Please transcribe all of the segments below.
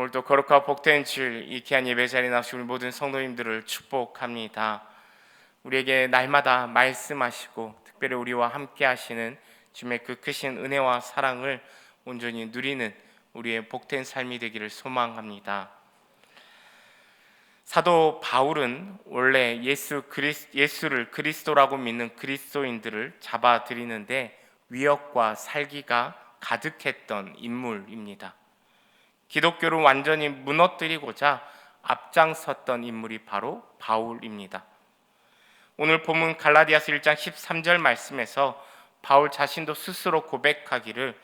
오늘도 거룩하고 복된 주일 이 귀한 예배 자리에 나오신 우리 모든 성도님들을 축복합니다. 우리에게 날마다 말씀하시고 특별히 우리와 함께 하시는 주님의 그 크신 은혜와 사랑을 온전히 누리는 우리의 복된 삶이 되기를 소망합니다. 사도 바울은 원래 예수를 그리스도라고 믿는 그리스도인들을 잡아들이는데 위협과 살기가 가득했던 인물입니다. 기독교를 완전히 무너뜨리고자 앞장섰던 인물이 바로 바울입니다. 오늘 본문 갈라디아서 1장 13절 말씀에서 바울 자신도 스스로 고백하기를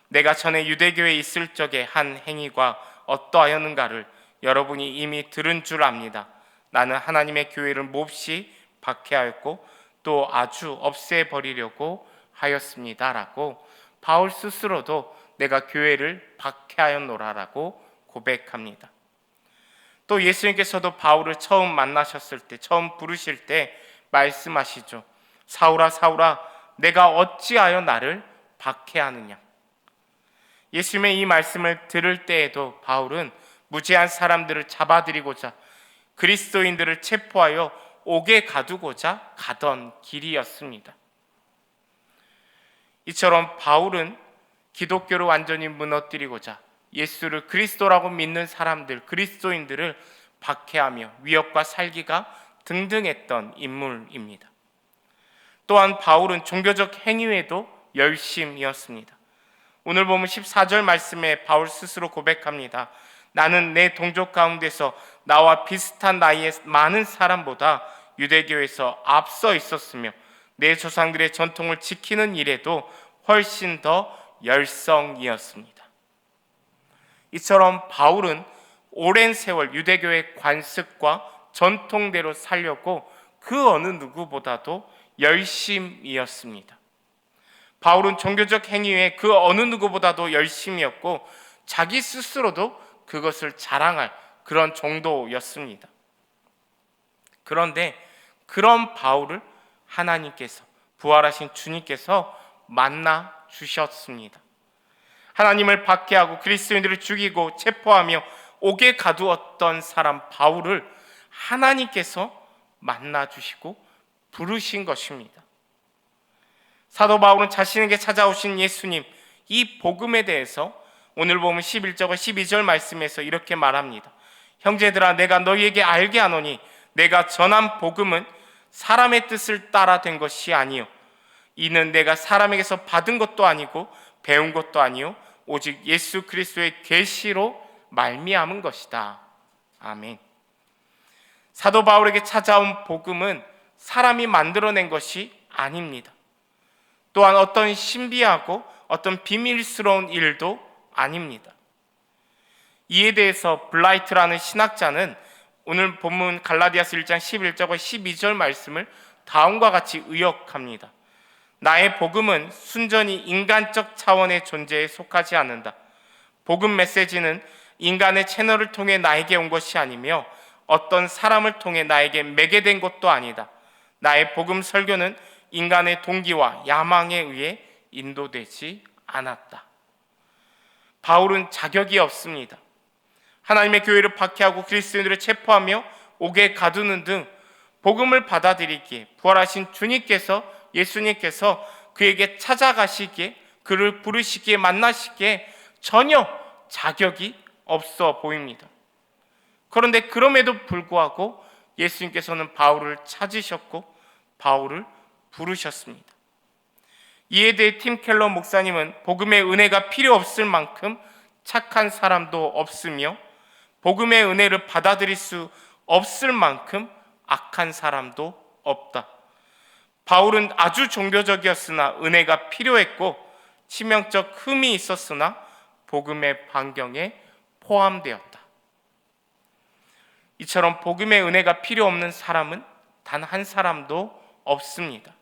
내가 전에 유대교에 있을 적에 한 행위가 어떠하였는가를 여러분이 이미 들은 줄 압니다. 나는 하나님의 교회를 몹시 박해하였고 또 아주 없애버리려고 하였습니다 라고 바울 스스로도 내가 교회를 박해하였노라라고 고백합니다. 또 예수님께서도 바울을 처음 만나셨을 때, 처음 부르실 때 말씀하시죠. 사울아 사울아 내가 어찌하여 나를 박해하느냐. 예수님의 이 말씀을 들을 때에도 바울은 무지한 사람들을 잡아들이고자 그리스도인들을 체포하여 옥에 가두고자 가던 길이었습니다. 이처럼 바울은 기독교를 완전히 무너뜨리고자 예수를 그리스도라고 믿는 사람들, 그리스도인들을 박해하며 위협과 살기가 등등했던 인물입니다. 또한 바울은 종교적 행위에도 열심이었습니다. 오늘 보면 14절 말씀에 바울 스스로 고백합니다. 나는 내 동족 가운데서 나와 비슷한 나이의 많은 사람보다 유대교에서 앞서 있었으며 내 조상들의 전통을 지키는 일에도 훨씬 더 열성이었습니다. 이처럼 바울은 오랜 세월 유대교의 관습과 전통대로 살려고 그 어느 누구보다도 열심이었습니다. 바울은 종교적 행위에 그 어느 누구보다도 열심이었고 자기 스스로도 그것을 자랑할 그런 정도였습니다. 그런데 그런 바울을 하나님께서, 부활하신 주님께서 만나 주셨습니다. 하나님을 박해하고 그리스도인들을 죽이고 체포하며 옥에 가두었던 사람 바울을 하나님께서 만나 주시고 부르신 것입니다. 사도 바울은 자신에게 찾아오신 예수님, 이 복음에 대해서 오늘 보면 11절과 12절 말씀에서 이렇게 말합니다. 형제들아 내가 너희에게 알게 하노니 내가 전한 복음은 사람의 뜻을 따라 된 것이 아니요 이는 내가 사람에게서 받은 것도 아니고 배운 것도 아니요 오직 예수 그리스도의 계시로 말미암은 것이다. 아멘. 사도 바울에게 찾아온 복음은 사람이 만들어낸 것이 아닙니다. 또한 어떤 신비하고 어떤 비밀스러운 일도 아닙니다. 이에 대해서 블라이트라는 신학자는 오늘 본문 갈라디아서 1장 11절과 12절 말씀을 다음과 같이 의역합니다. 나의 복음은 순전히 인간적 차원의 존재에 속하지 않는다. 복음 메시지는 인간의 채널을 통해 나에게 온 것이 아니며 어떤 사람을 통해 나에게 매개된 것도 아니다. 나의 복음 설교는 인간의 동기와 야망에 의해 인도되지 않았다. 바울은 자격이 없습니다. 하나님의 교회를 박해하고 그리스도인들을 체포하며 옥에 가두는 등 복음을 받아들이기에 부활하신 주님께서, 예수님께서 그에게 찾아가시기에, 그를 부르시기에, 만나시기에 전혀 자격이 없어 보입니다. 그런데 그럼에도 불구하고 예수님께서는 바울을 찾으셨고 바울을 부르셨습니다. 이에 대해 팀 켈러 목사님은 복음의 은혜가 필요 없을 만큼 착한 사람도 없으며 복음의 은혜를 받아들일 수 없을 만큼 악한 사람도 없다. 바울은 아주 종교적이었으나 은혜가 필요했고 치명적 흠이 있었으나 복음의 반경에 포함되었다. 이처럼 복음의 은혜가 필요 없는 사람은 단 한 사람도 없습니다.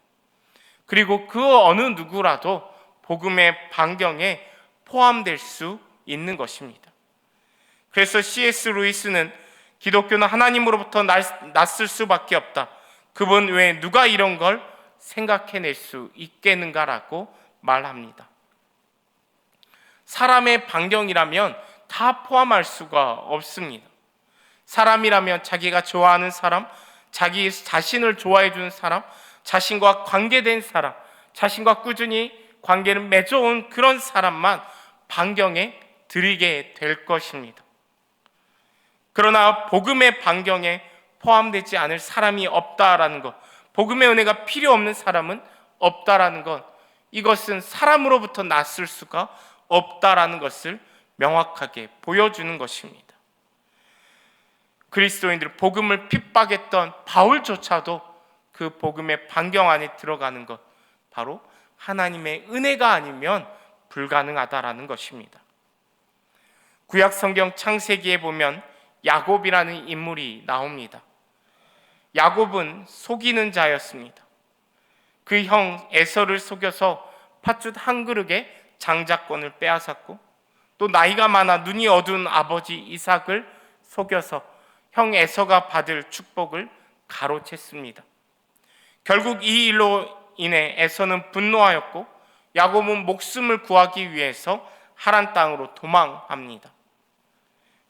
그리고 그 어느 누구라도 복음의 반경에 포함될 수 있는 것입니다. 그래서 C.S. 루이스는 기독교는 하나님으로부터 났을 수밖에 없다. 그분 외에 누가 이런 걸 생각해낼 수 있겠는가라고 말합니다. 사람의 반경이라면 다 포함할 수가 없습니다. 사람이라면 자기가 좋아하는 사람, 자기 자신을 좋아해 주는 사람, 자신과 관계된 사람, 자신과 꾸준히 관계를 맺어온 그런 사람만 반경에 들이게 될 것입니다. 그러나 복음의 반경에 포함되지 않을 사람이 없다라는 것, 복음의 은혜가 필요 없는 사람은 없다라는 것, 이것은 사람으로부터 났을 수가 없다라는 것을 명확하게 보여주는 것입니다. 그리스도인들 복음을 핍박했던 바울조차도 그 복음의 반경 안에 들어가는 것, 바로 하나님의 은혜가 아니면 불가능하다라는 것입니다. 구약 성경 창세기에 보면 야곱이라는 인물이 나옵니다. 야곱은 속이는 자였습니다. 그 형 에서를 속여서 팥죽 한 그릇에 장자권을 빼앗았고, 또 나이가 많아 눈이 어두운 아버지 이삭을 속여서 형 에서가 받을 축복을 가로챘습니다. 결국 이 일로 인해 에서는 분노하였고, 야곱은 목숨을 구하기 위해서 하란 땅으로 도망합니다.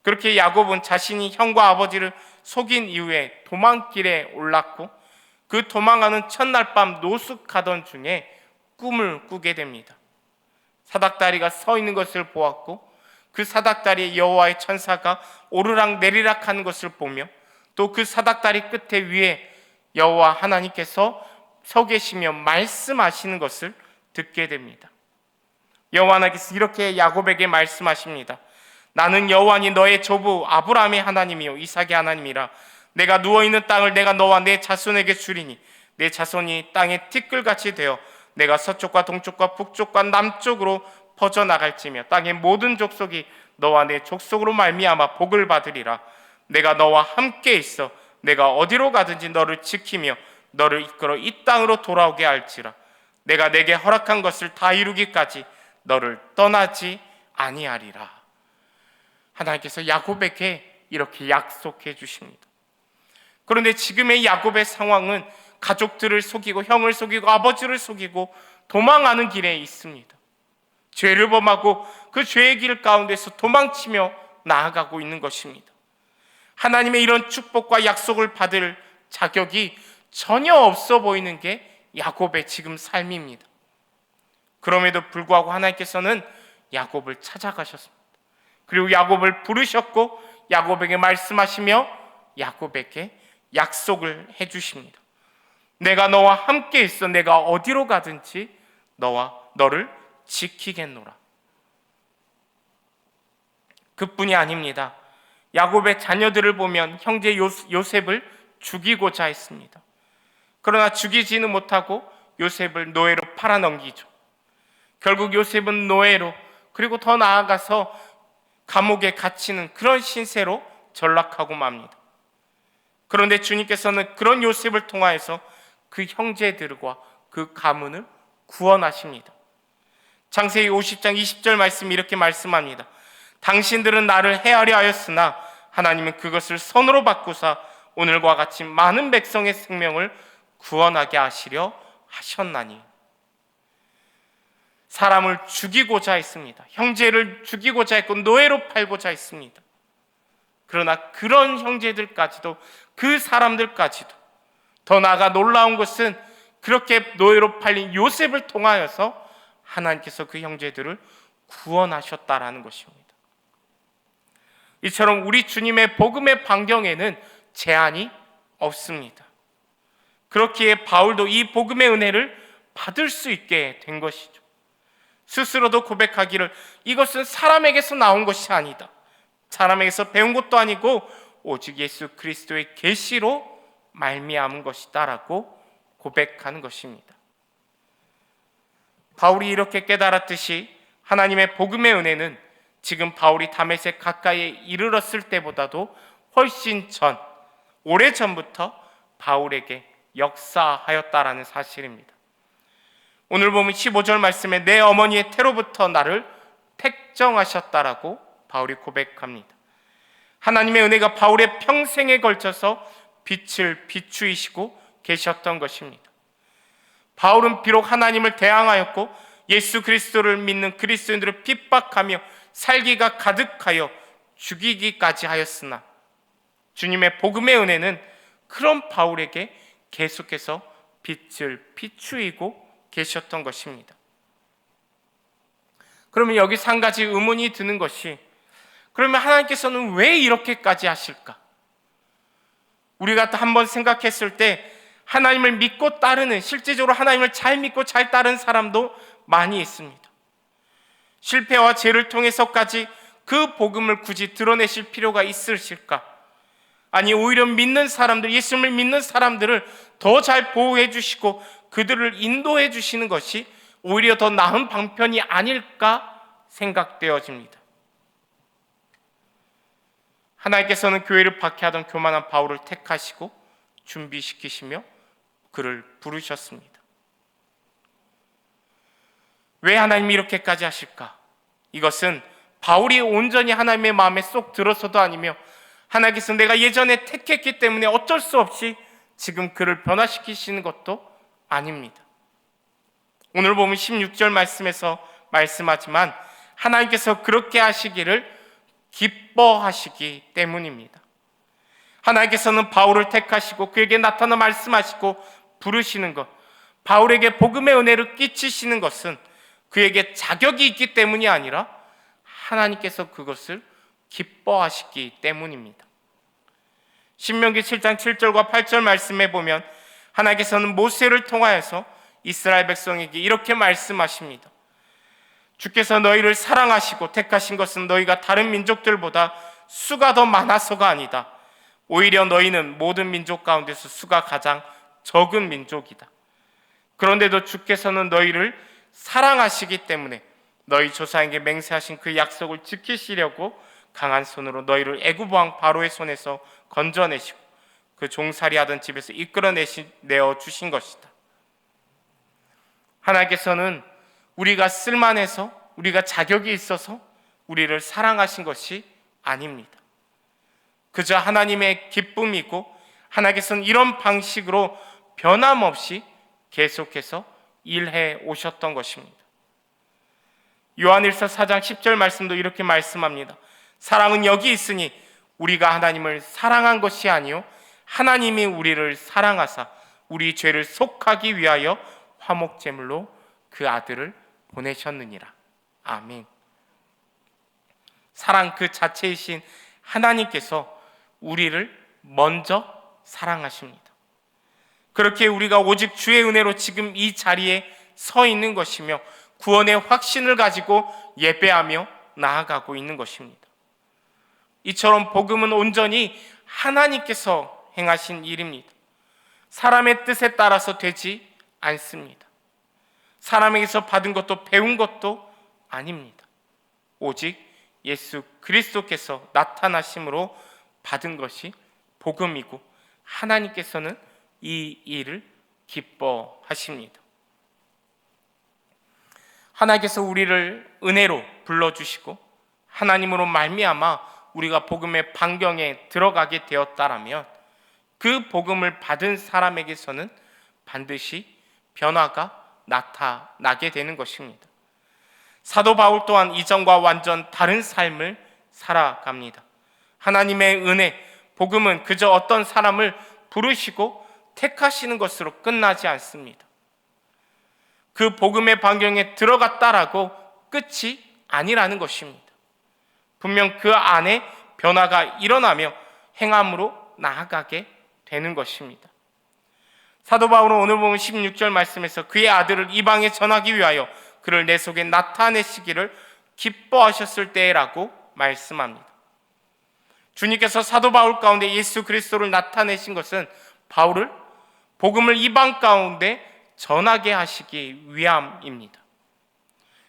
그렇게 야곱은 자신이 형과 아버지를 속인 이후에 도망길에 올랐고, 그 도망하는 첫날 밤 노숙하던 중에 꿈을 꾸게 됩니다. 사닥다리가 서 있는 것을 보았고, 그 사닥다리에 여호와의 천사가 오르락 내리락 하는 것을 보며, 또 그 사닥다리 끝에 위에 여호와 하나님께서 서 계시며 말씀하시는 것을 듣게 됩니다. 여호와 하나님께서 이렇게 야곱에게 말씀하십니다. 나는 여호와니 너의 조부 아브라함의 하나님이요 이삭의 하나님이라. 내가 누워있는 땅을 내가 너와 내 자손에게 주리니 내 자손이 땅의 티끌같이 되어 내가 서쪽과 동쪽과 북쪽과 남쪽으로 퍼져나갈지며 땅의 모든 족속이 너와 내 족속으로 말미암아 복을 받으리라. 내가 너와 함께 있어 내가 어디로 가든지 너를 지키며 너를 이끌어 이 땅으로 돌아오게 할지라. 내가 내게 허락한 것을 다 이루기까지 너를 떠나지 아니하리라. 하나님께서 야곱에게 이렇게 약속해 주십니다. 그런데 지금의 야곱의 상황은 가족들을 속이고 형을 속이고 아버지를 속이고 도망하는 길에 있습니다. 죄를 범하고 그 죄의 길 가운데서 도망치며 나아가고 있는 것입니다. 하나님의 이런 축복과 약속을 받을 자격이 전혀 없어 보이는 게 야곱의 지금 삶입니다. 그럼에도 불구하고 하나님께서는 야곱을 찾아가셨습니다. 그리고 야곱을 부르셨고 야곱에게 말씀하시며 야곱에게 약속을 해주십니다. 내가 너와 함께 있어 내가 어디로 가든지 너를 지키겠노라. 그뿐이 아닙니다. 야곱의 자녀들을 보면 형제 요셉을 죽이고자 했습니다. 그러나 죽이지는 못하고 요셉을 노예로 팔아넘기죠. 결국 요셉은 노예로, 그리고 더 나아가서 감옥에 갇히는 그런 신세로 전락하고 맙니다. 그런데 주님께서는 그런 요셉을 통하여서 그 형제들과 그 가문을 구원하십니다. 창세기 50장 20절 말씀이 이렇게 말씀합니다. 당신들은 나를 해하려 하였으나 하나님은 그것을 선으로 바꾸사 오늘과 같이 많은 백성의 생명을 구원하게 하시려 하셨나니. 사람을 죽이고자 했습니다. 형제를 죽이고자 했고 노예로 팔고자 했습니다. 그러나 그런 형제들까지도, 그 사람들까지도, 더 나아가 놀라운 것은 그렇게 노예로 팔린 요셉을 통하여서 하나님께서 그 형제들을 구원하셨다라는 것입니다. 이처럼 우리 주님의 복음의 반경에는 제한이 없습니다. 그렇기에 바울도 이 복음의 은혜를 받을 수 있게 된 것이죠. 스스로도 고백하기를 이것은 사람에게서 나온 것이 아니다. 사람에게서 배운 것도 아니고 오직 예수 그리스도의 계시로 말미암은 것이다라고 고백하는 것입니다. 바울이 이렇게 깨달았듯이 하나님의 복음의 은혜는 지금 바울이 다메섹 가까이에 이르렀을 때보다도 훨씬 오래전부터 바울에게 역사하였다라는 사실입니다. 오늘 보면 15절 말씀에 내 어머니의 태로부터 나를 택정하셨다라고 바울이 고백합니다. 하나님의 은혜가 바울의 평생에 걸쳐서 빛을 비추이시고 계셨던 것입니다. 바울은 비록 하나님을 대항하였고 예수 그리스도를 믿는 그리스도인들을 핍박하며 살기가 가득하여 죽이기까지 하였으나 주님의 복음의 은혜는 그런 바울에게 계속해서 빛을 비추이고 계셨던 것입니다. 그러면 여기서 한 가지 의문이 드는 것이, 그러면 하나님께서는 왜 이렇게까지 하실까? 우리가 한번 생각했을 때 하나님을 믿고 따르는, 실제적으로 하나님을 잘 믿고 잘 따르는 사람도 많이 있습니다. 실패와 죄를 통해서까지 그 복음을 굳이 드러내실 필요가 있으실까? 아니, 오히려 믿는 사람들, 예수님을 믿는 사람들을 더 잘 보호해 주시고 그들을 인도해 주시는 것이 오히려 더 나은 방편이 아닐까 생각되어집니다. 하나님께서는 교회를 박해하던 교만한 바울을 택하시고 준비시키시며 그를 부르셨습니다. 왜 하나님이 이렇게까지 하실까? 이것은 바울이 온전히 하나님의 마음에 쏙 들어서도 아니며 하나님께서 내가 예전에 택했기 때문에 어쩔 수 없이 지금 그를 변화시키시는 것도 아닙니다. 오늘 보면 16절 말씀에서 말씀하지만 하나님께서 그렇게 하시기를 기뻐하시기 때문입니다. 하나님께서는 바울을 택하시고 그에게 나타나 말씀하시고 부르시는 것, 바울에게 복음의 은혜를 끼치시는 것은 그에게 자격이 있기 때문이 아니라 하나님께서 그것을 기뻐하시기 때문입니다. 신명기 7장 7절과 8절 말씀에 보면 하나님께서는 모세를 통하여서 이스라엘 백성에게 이렇게 말씀하십니다. 주께서 너희를 사랑하시고 택하신 것은 너희가 다른 민족들보다 수가 더 많아서가 아니다. 오히려 너희는 모든 민족 가운데서 수가 가장 적은 민족이다. 그런데도 주께서는 너희를 사랑하시기 때문에 너희 조상에게 맹세하신 그 약속을 지키시려고 강한 손으로 너희를 애굽 왕 바로의 손에서 건져내시고 그 종살이하던 집에서 이끌어내어 주신 것이다. 하나님께서는 우리가 쓸만해서, 우리가 자격이 있어서 우리를 사랑하신 것이 아닙니다. 그저 하나님의 기쁨이고 하나님께서는 이런 방식으로 변함없이 계속해서 일해 오셨던 것입니다. 요한일서 4장 10절 말씀도 이렇게 말씀합니다. 사랑은 여기 있으니 우리가 하나님을 사랑한 것이 아니요 하나님이 우리를 사랑하사 우리 죄를 속하기 위하여 화목제물로 그 아들을 보내셨느니라. 아멘. 사랑 그 자체이신 하나님께서 우리를 먼저 사랑하십니다. 그렇게 우리가 오직 주의 은혜로 지금 이 자리에 서 있는 것이며 구원의 확신을 가지고 예배하며 나아가고 있는 것입니다. 이처럼 복음은 온전히 하나님께서 행하신 일입니다. 사람의 뜻에 따라서 되지 않습니다. 사람에게서 받은 것도 배운 것도 아닙니다. 오직 예수 그리스도께서 나타나심으로 받은 것이 복음이고 하나님께서는 이 일을 기뻐하십니다. 하나님께서 우리를 은혜로 불러주시고 하나님으로 말미암아 우리가 복음의 반경에 들어가게 되었다라면 그 복음을 받은 사람에게서는 반드시 변화가 나타나게 되는 것입니다. 사도 바울 또한 이전과 완전 다른 삶을 살아갑니다. 하나님의 은혜, 복음은 그저 어떤 사람을 부르시고 택하시는 것으로 끝나지 않습니다. 그 복음의 반경에 들어갔다라고 끝이 아니라는 것입니다. 분명 그 안에 변화가 일어나며 행함으로 나아가게 되는 것입니다. 사도 바울은 오늘 보면 16절 말씀에서 그의 아들을 이방에 전하기 위하여 그를 내 속에 나타내시기를 기뻐하셨을 때라고 말씀합니다. 주님께서 사도 바울 가운데 예수 그리스도를 나타내신 것은 바울을 복음을 이방 가운데 전하게 하시기 위함입니다.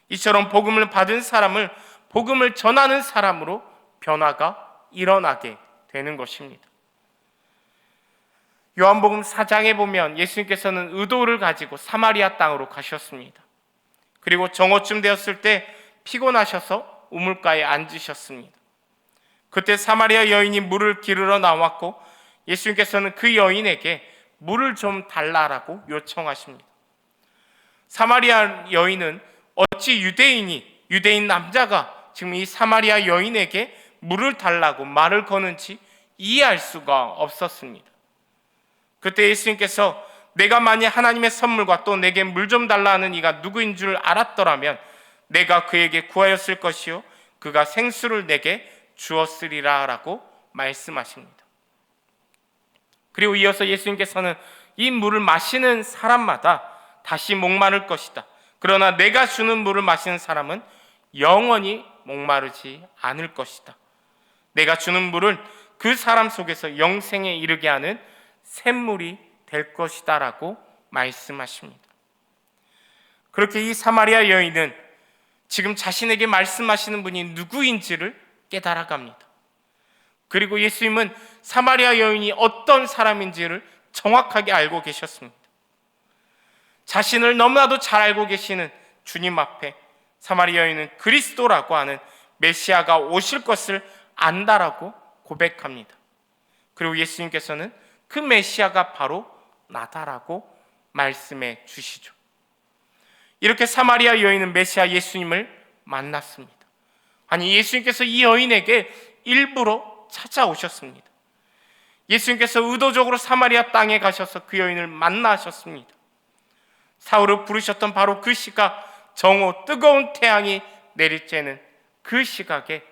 이처럼 복음을 받은 사람을 복음을 전하는 사람으로 변화가 일어나게 되는 것입니다. 요한복음 4장에 보면 예수님께서는 의도를 가지고 사마리아 땅으로 가셨습니다. 그리고 정오쯤 되었을 때 피곤하셔서 우물가에 앉으셨습니다. 그때 사마리아 여인이 물을 기르러 나왔고 예수님께서는 그 여인에게 물을 좀 달라라고 요청하십니다. 사마리아 여인은 어찌 유대인 남자가 지금 이 사마리아 여인에게 물을 달라고 말을 거는지 이해할 수가 없었습니다. 그때 예수님께서 내가 만약 하나님의 선물과 또 내게 물 좀 달라는 이가 누구인 줄 알았더라면 내가 그에게 구하였을 것이요 그가 생수를 내게 주었으리라 라고 말씀하십니다. 그리고 이어서 예수님께서는 이 물을 마시는 사람마다 다시 목마를 것이다. 그러나 내가 주는 물을 마시는 사람은 영원히 목마르지 않을 것이다. 내가 주는 물은 그 사람 속에서 영생에 이르게 하는 샘물이 될 것이다 라고 말씀하십니다. 그렇게 이 사마리아 여인은 지금 자신에게 말씀하시는 분이 누구인지를 깨달아갑니다. 그리고 예수님은 사마리아 여인이 어떤 사람인지를 정확하게 알고 계셨습니다. 자신을 너무나도 잘 알고 계시는 주님 앞에 사마리아 여인은 그리스도라고 하는 메시아가 오실 것을 안다라고 고백합니다. 그리고 예수님께서는 그 메시아가 바로 나다라고 말씀해 주시죠. 이렇게 사마리아 여인은 메시아 예수님을 만났습니다. 아니, 예수님께서 이 여인에게 일부러 찾아오셨습니다. 예수님께서 의도적으로 사마리아 땅에 가셔서 그 여인을 만나셨습니다. 사울을 부르셨던 바로 그 시각, 정오 뜨거운 태양이 내릴 때는 그 시각에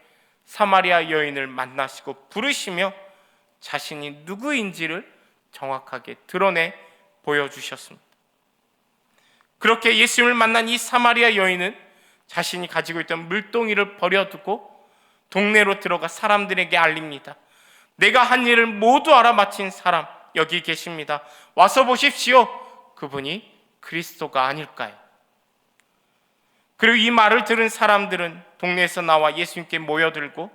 사마리아 여인을 만나시고 부르시며 자신이 누구인지를 정확하게 드러내 보여주셨습니다. 그렇게 예수님을 만난 이 사마리아 여인은 자신이 가지고 있던 물동이를 버려두고 동네로 들어가 사람들에게 알립니다. 내가 한 일을 모두 알아맞힌 사람 여기 계십니다. 와서 보십시오. 그분이 그리스도가 아닐까요? 그리고 이 말을 들은 사람들은 동네에서 나와 예수님께 모여들고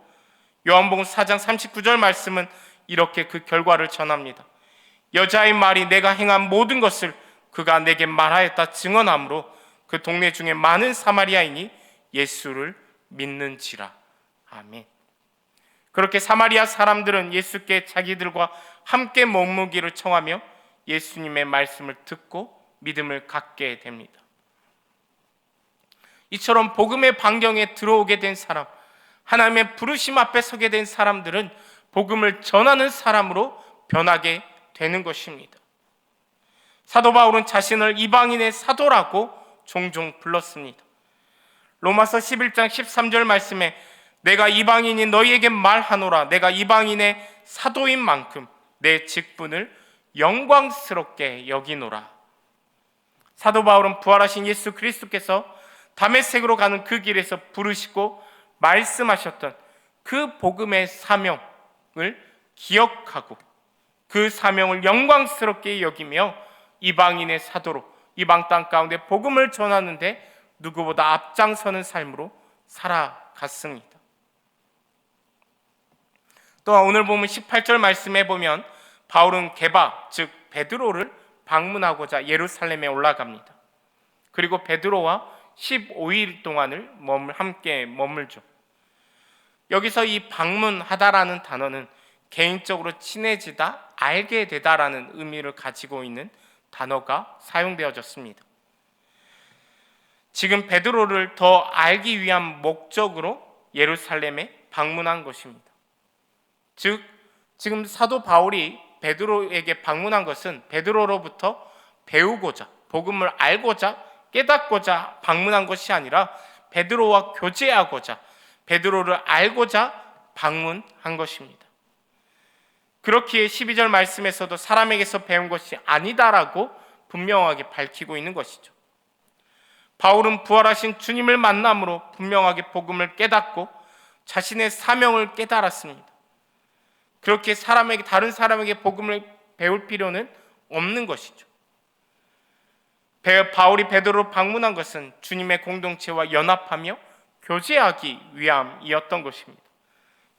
요한복음 4장 39절 말씀은 이렇게 그 결과를 전합니다. 여자의 말이 내가 행한 모든 것을 그가 내게 말하였다 증언하므로 그 동네 중에 많은 사마리아인이 예수를 믿는지라. 아멘. 그렇게 사마리아 사람들은 예수께 자기들과 함께 머무기를 청하며 예수님의 말씀을 듣고 믿음을 갖게 됩니다. 이처럼 복음의 반경에 들어오게 된 사람, 하나님의 부르심 앞에 서게 된 사람들은 복음을 전하는 사람으로 변하게 되는 것입니다. 사도 바울은 자신을 이방인의 사도라고 종종 불렀습니다. 로마서 11장 13절 말씀에 내가 이방인이 너희에게 말하노라. 내가 이방인의 사도인 만큼 내 직분을 영광스럽게 여기노라. 사도 바울은 부활하신 예수 그리스도께서 다메섹으로 가는 그 길에서 부르시고 말씀하셨던 그 복음의 사명을 기억하고 그 사명을 영광스럽게 여기며 이방인의 사도로 이방 땅 가운데 복음을 전하는데 누구보다 앞장서는 삶으로 살아갔습니다. 또한 오늘 보면 18절 말씀해 보면 바울은 게바 즉 베드로를 방문하고자 예루살렘에 올라갑니다. 그리고 베드로와 15일 동안을 함께 머물죠. 여기서 이 방문하다라는 단어는 개인적으로 친해지다, 알게 되다라는 의미를 가지고 있는 단어가 사용되어졌습니다. 지금 베드로를 더 알기 위한 목적으로 예루살렘에 방문한 것입니다. 즉 지금 사도 바울이 베드로에게 방문한 것은 베드로로부터 배우고자, 복음을 알고자, 깨닫고자 방문한 것이 아니라 베드로와 교제하고자, 베드로를 알고자 방문한 것입니다. 그렇기에 12절 말씀에서도 사람에게서 배운 것이 아니다라고 분명하게 밝히고 있는 것이죠. 바울은 부활하신 주님을 만남으로 분명하게 복음을 깨닫고 자신의 사명을 깨달았습니다. 그렇게 다른 사람에게 복음을 배울 필요는 없는 것이죠. 바울이 베드로를 방문한 것은 주님의 공동체와 연합하며 교제하기 위함이었던 것입니다.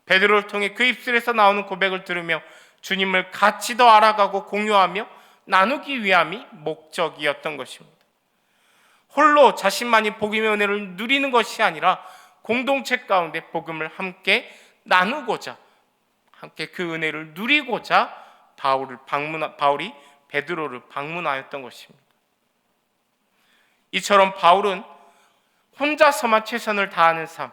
베드로를 통해 그 입술에서 나오는 고백을 들으며 주님을 같이 더 알아가고 공유하며 나누기 위함이 목적이었던 것입니다. 홀로 자신만이 복음의 은혜를 누리는 것이 아니라 공동체 가운데 복음을 함께 나누고자, 함께 그 은혜를 누리고자 바울이 베드로를 방문하였던 것입니다. 이처럼 바울은 혼자서만 최선을 다하는 삶,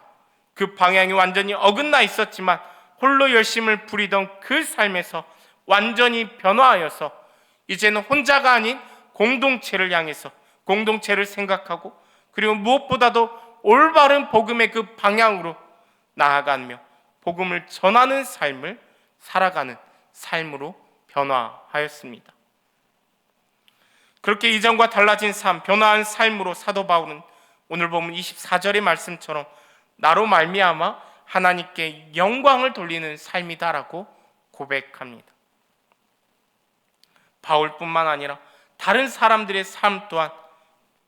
그 방향이 완전히 어긋나 있었지만 홀로 열심을 부리던 그 삶에서 완전히 변화하여서 이제는 혼자가 아닌 공동체를 향해서 공동체를 생각하고 그리고 무엇보다도 올바른 복음의 그 방향으로 나아가며 복음을 전하는 삶을 살아가는 삶으로 변화하였습니다. 그렇게 이전과 달라진 삶, 변화한 삶으로 사도 바울은 오늘 보면 24절의 말씀처럼 나로 말미암아 하나님께 영광을 돌리는 삶이다라고 고백합니다. 바울뿐만 아니라 다른 사람들의 삶 또한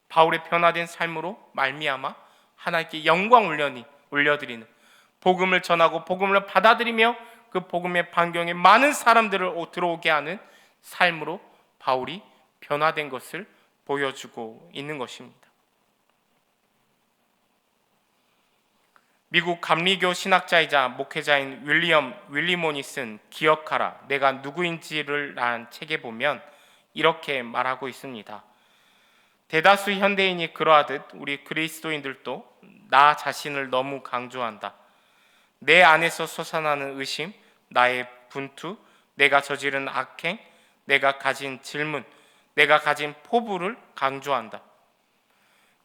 바울의 변화된 삶으로 말미암아 하나님께 영광 올려드리는 복음을 전하고 복음을 받아들이며 그 복음의 반경에 많은 사람들을 들어오게 하는 삶으로 바울이 변화된 것을 보여주고 있는 것입니다. 미국 감리교 신학자이자 목회자인 윌리몬이 쓴 기억하라 내가 누구인지를 라는 책에 보면 이렇게 말하고 있습니다. 대다수 현대인이 그러하듯 우리 그리스도인들도 나 자신을 너무 강조한다. 내 안에서 솟아나는 의심, 나의 분투, 내가 저지른 악행, 내가 가진 질문, 내가 가진 포부를 강조한다.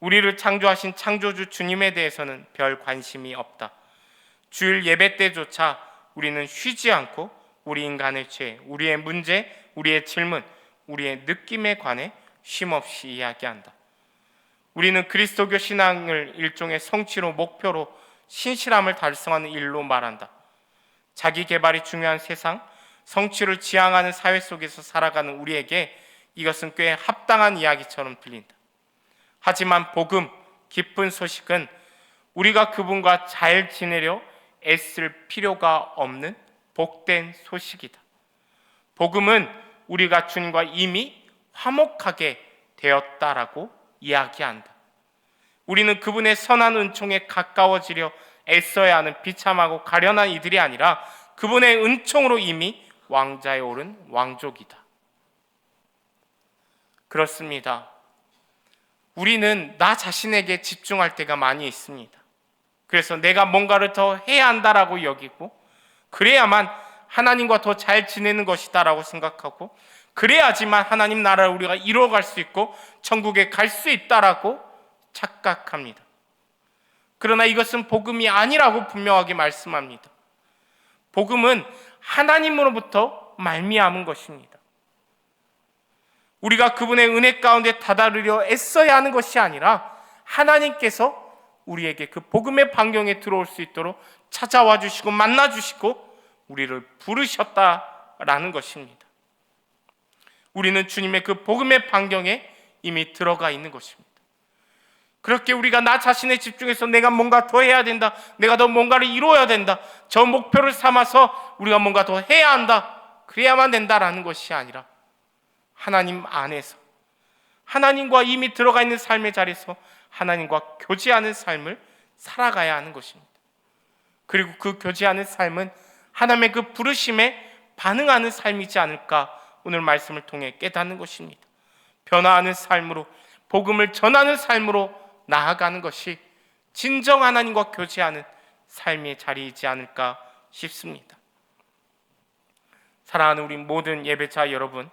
우리를 창조하신 창조주 주님에 대해서는 별 관심이 없다. 주일 예배 때조차 우리는 쉬지 않고 우리 인간의 죄, 우리의 문제, 우리의 질문, 우리의 느낌에 관해 쉼없이 이야기한다. 우리는 그리스도교 신앙을 일종의 성취로 목표로 신실함을 달성하는 일로 말한다. 자기 개발이 중요한 세상, 성취를 지향하는 사회 속에서 살아가는 우리에게 이것은 꽤 합당한 이야기처럼 들린다. 하지만 복음, 기쁜 소식은 우리가 그분과 잘 지내려 애쓸 필요가 없는 복된 소식이다. 복음은 우리가 주님과 이미 화목하게 되었다라고 이야기한다. 우리는 그분의 선한 은총에 가까워지려 애써야 하는 비참하고 가련한 이들이 아니라 그분의 은총으로 이미 왕자에 오른 왕족이다. 그렇습니다. 우리는 나 자신에게 집중할 때가 많이 있습니다. 그래서 내가 뭔가를 더 해야 한다라고 여기고 그래야만 하나님과 더 잘 지내는 것이다라고 생각하고 그래야지만 하나님 나라를 우리가 이루어갈 수 있고 천국에 갈 수 있다라고 착각합니다. 그러나 이것은 복음이 아니라고 분명하게 말씀합니다. 복음은 하나님으로부터 말미암은 것입니다. 우리가 그분의 은혜 가운데 다다르려 애써야 하는 것이 아니라 하나님께서 우리에게 그 복음의 반경에 들어올 수 있도록 찾아와 주시고 만나 주시고 우리를 부르셨다라는 것입니다. 우리는 주님의 그 복음의 반경에 이미 들어가 있는 것입니다. 그렇게 우리가 나 자신에 집중해서 내가 뭔가 더 해야 된다, 내가 더 뭔가를 이루어야 된다, 저 목표를 삼아서 우리가 뭔가 더 해야 한다, 그래야만 된다라는 것이 아니라 하나님 안에서 하나님과 이미 들어가 있는 삶의 자리에서 하나님과 교제하는 삶을 살아가야 하는 것입니다. 그리고 그 교제하는 삶은 하나님의 그 부르심에 반응하는 삶이지 않을까 오늘 말씀을 통해 깨닫는 것입니다. 변화하는 삶으로 복음을 전하는 삶으로 나아가는 것이 진정 하나님과 교제하는 삶의 자리이지 않을까 싶습니다. 사랑하는 우리 모든 예배자 여러분,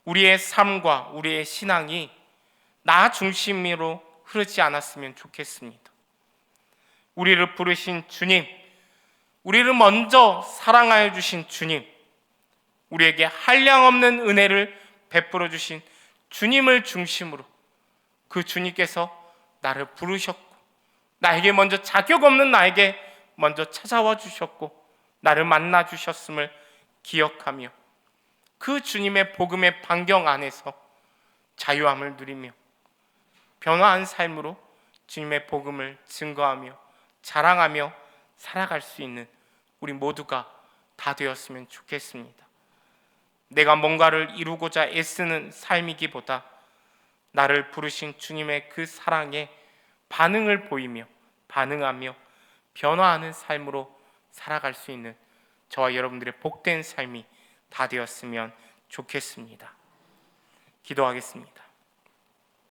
우리의 삶과 우리의 신앙이 나 중심으로 흐르지 않았으면 좋겠습니다. 우리를 부르신 주님, 우리를 먼저 사랑하여 주신 주님, 우리에게 한량없는 은혜를 베풀어 주신 주님을 중심으로 그 주님께서 나를 부르셨고 나에게 먼저 자격 없는 나에게 먼저 찾아와 주셨고 나를 만나 주셨음을 기억하며 그 주님의 복음의 반경 안에서 자유함을 누리며 변화한 삶으로 주님의 복음을 증거하며 자랑하며 살아갈 수 있는 우리 모두가 다 되었으면 좋겠습니다. 내가 뭔가를 이루고자 애쓰는 삶이기보다 나를 부르신 주님의 그 사랑에 반응을 보이며 반응하며 변화하는 삶으로 살아갈 수 있는 저와 여러분들의 복된 삶이 다 되었으면 좋겠습니다. 기도하겠습니다.